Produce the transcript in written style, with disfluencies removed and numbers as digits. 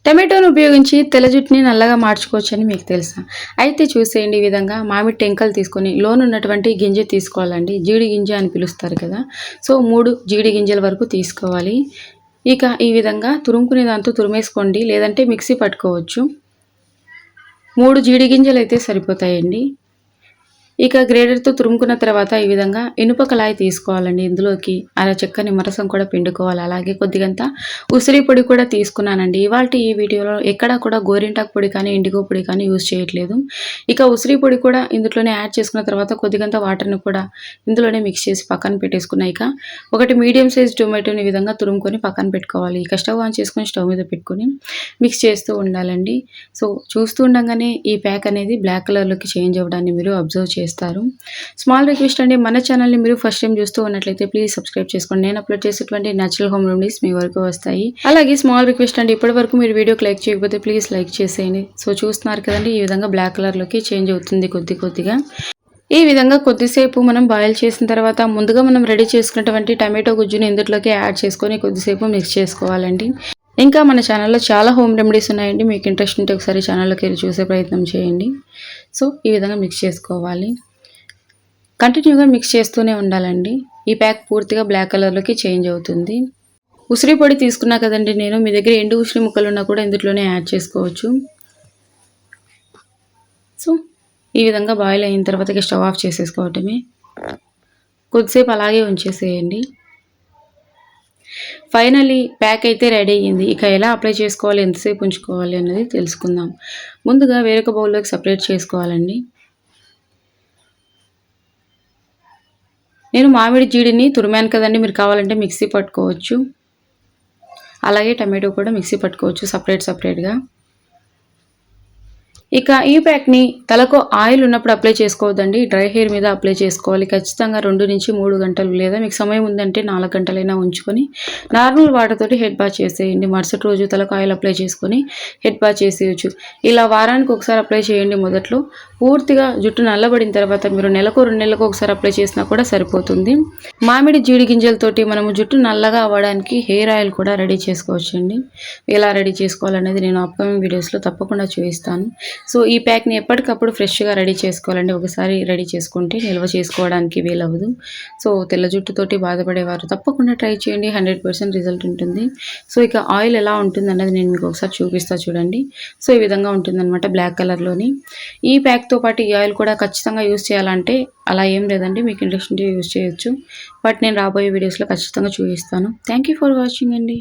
టమాటోను ఉపయోగించి తెల్ల జుట్టుని నల్లగా మార్చుకోవచ్చని మీకు తెలుసా? అయితే చూసేయండి ఈ విధంగా మామిడి టెంకలు తీసుకొని లోనున్నటువంటి గింజ తీసుకోవాలండి. జీడి గింజ అని పిలుస్తారు కదా! సో, 3 జీడి గింజల వరకు తీసుకోవాలి. ఇక ఈ విధంగా తురుముకునే దాంతో తురిమేసుకోండి. లేదంటే మిక్సీ పట్టుకోవచ్చు. 3 జీడి గింజలైతే సరిపోతాయండి. ఇక గ్రేడర్‌తో తురుముకున్న తర్వాత ఈ విధంగా ఇనుప కళాయి తీసుకోవాలండి. ఇందులోకి చెక్క నిమ్మరసం కూడా పిండుకోవాలి. అలాగే కొద్దిగంత ఉసిరి పొడి కూడా తీసుకున్నానండి. ఇవాల్టి ఈ వీడియోలో ఎక్కడా కూడా గోరింటాకు పొడి కానీ, ఇండిగో పొడి కానీ యూజ్ చేయట్లేదు. ఇక ఉసిరి పొడి కూడా ఇందులోనే యాడ్ చేసుకున్న తర్వాత కొద్దిగంత వాటర్‌ని కూడా ఇందులోనే మిక్స్ చేసి పక్కన పెట్టేసుకున్నా. ఇక ఒకటి మీడియం సైజ్ టొమాటోని ఈ విధంగా తురుముకొని పక్కన పెట్టుకోవాలి. ఇక స్టవ్ ఆన్ చేసుకొని స్టవ్ మీద పెట్టుకొని మిక్స్ చేస్తూ ఉండాలండి. సో, చూస్తూ ఉండంగానే ఈ ప్యాక్ అనేది బ్లాక్ కలర్‌లోకి చేంజ్ అవ్వడాన్ని మీరు అబ్జర్వ్ చేస్తారు. స్మాల్ రిక్వెస్ట్ అండి, మన ఛానల్‌ని మీరు ఫస్ట్ టైం చూస్తూ ఉన్నట్లయితే ప్లీజ్ సబ్స్క్రైబ్ చేసుకోండి. నేను అప్లోడ్ చేసేటువంటి నేచురల్ హోమ్ రెమెడీస్ మీ వరకు వస్తాయి. అలాగే స్మాల్ రిక్వెస్ట్ అండి, ఇప్పటివరకు మీరు వీడియోకి లైక్ చేయకపోతే ప్లీజ్ లైక్ చేసేయండి. సో, చూస్తున్నారు కదండి, ఈ విధంగా బ్లాక్ కలర్‌లోకి చేంజ్ అవుతుంది కొద్దిగా. ఈ విధంగా కొద్దిసేపు మనం బాయిల్ చేసిన తర్వాత ముందుగా మనం రెడీ చేసుకున్నటువంటి టమాటో గుజ్జుని ఇందులోకి యాడ్ చేసుకొని కొద్దిసేపు మిక్స్ చేసుకోవాలండి. ఇంకా మన ఛానల్లో చాలా హోమ్ రెమెడీస్ ఉన్నాయండి. మీకు ఇంట్రెస్ట్ ఉంటే ఒకసారి ఛానల్లోకి వెళ్ళి చూసే ప్రయత్నం చేయండి. సో, ఈ విధంగా మిక్స్ చేసుకోవాలి. కంటిన్యూగా మిక్స్ చేస్తూనే ఉండాలండి. ఈ ప్యాక్ పూర్తిగా బ్లాక్ కలర్‌లోకి చేంజ్ అవుతుంది. ఉసిరి పొడి తీసుకున్నా కదండి నేను. మీ దగ్గర ఎండు ఉసిరి ముక్కలున్నా కూడా ఇందులోనే యాడ్ చేసుకోవచ్చు. సో, ఈ విధంగా బాయిల్ అయిన తర్వాత ఇక స్టవ్ ఆఫ్ చేసేసుకోవటమే. కొద్దిసేపు అలాగే ఉంచేసేయండి. ఫైనల్లీ ప్యాక్ అయితే రెడీ అయ్యింది. ఇక ఎలా అప్లై చేసుకోవాలి, ఎంతసేపు ఉంచుకోవాలి అన్నది తెలుసుకుందాం. ముందుగా వేరొక బౌల్లోకి సపరేట్ చేసుకోవాలండి. నేను మామిడి జీడిని తురిమాను కదండి, మీరు కావాలంటే మిక్సీ పట్టుకోవచ్చు. అలాగే టమాటో కూడా మిక్సీ పట్టుకోవచ్చు సపరేట్‌గా. ఇక ఈ ప్యాక్‌ని తలకు ఆయిల్ ఉన్నప్పుడు అప్లై చేసుకోవద్దండి. డ్రై హెయిర్ మీద అప్లై చేసుకోవాలి. ఖచ్చితంగా 2-3 గంటలు, లేదా మీకు సమయం ఉందంటే 4 గంటలైనా ఉంచుకొని నార్మల్ వాటర్ తోటి హెడ్ బాత్ చేసేయండి. మరుసటి రోజు తలకు ఆయిల్ అప్లై చేసుకొని హెడ్ బాత్ చేసేయచ్చు. ఇలా వారానికి ఒకసారి అప్లై చేయండి. మొదట్లో పూర్తిగా జుట్టు నల్లబడిన తర్వాత మీరు నెలకు 2 నెలలకు ఒకసారి అప్లై చేసినా కూడా సరిపోతుంది. మామిడి జీడి గింజలతోటి మనము జుట్టు నల్లగా అవ్వడానికి హెయిర్ ఆయిల్ కూడా రెడీ చేసుకోవచ్చండి. ఎలా రెడీ చేసుకోవాలనేది నేను అప్కమింగ్ వీడియోస్లో తప్పకుండా చూపిస్తాను. సో, ఈ ప్యాక్‌ని ఎప్పటికప్పుడు ఫ్రెష్‌గా రెడీ చేసుకోవాలండి. ఒకసారి రెడీ చేసుకుంటే నిల్వ చేసుకోవడానికి వీలవ్వదు. సో, తెల్ల జుట్టుతోటి బాధపడేవారు తప్పకుండా ట్రై చేయండి. 100% రిజల్ట్ ఉంటుంది. సో, ఇక ఆయిల్ ఎలా ఉంటుందన్నది నేను మీకు ఒకసారి చూపిస్తా చూడండి. సో, ఈ విధంగా ఉంటుందన్నమాట బ్లాక్ కలర్‌లోని. ఈ ప్యాక్‌తో పాటు ఈ ఆయిల్ కూడా ఖచ్చితంగా యూజ్ చేయాలంటే అలా ఏం లేదండి. మీకు ఇంట్రెస్ట్ ఉంటే యూజ్ చేయొచ్చు. బట్ నేను రాబోయే వీడియోస్‌లో ఖచ్చితంగా చూపిస్తాను. థ్యాంక్ యూ ఫర్ వాచింగ్ అండి.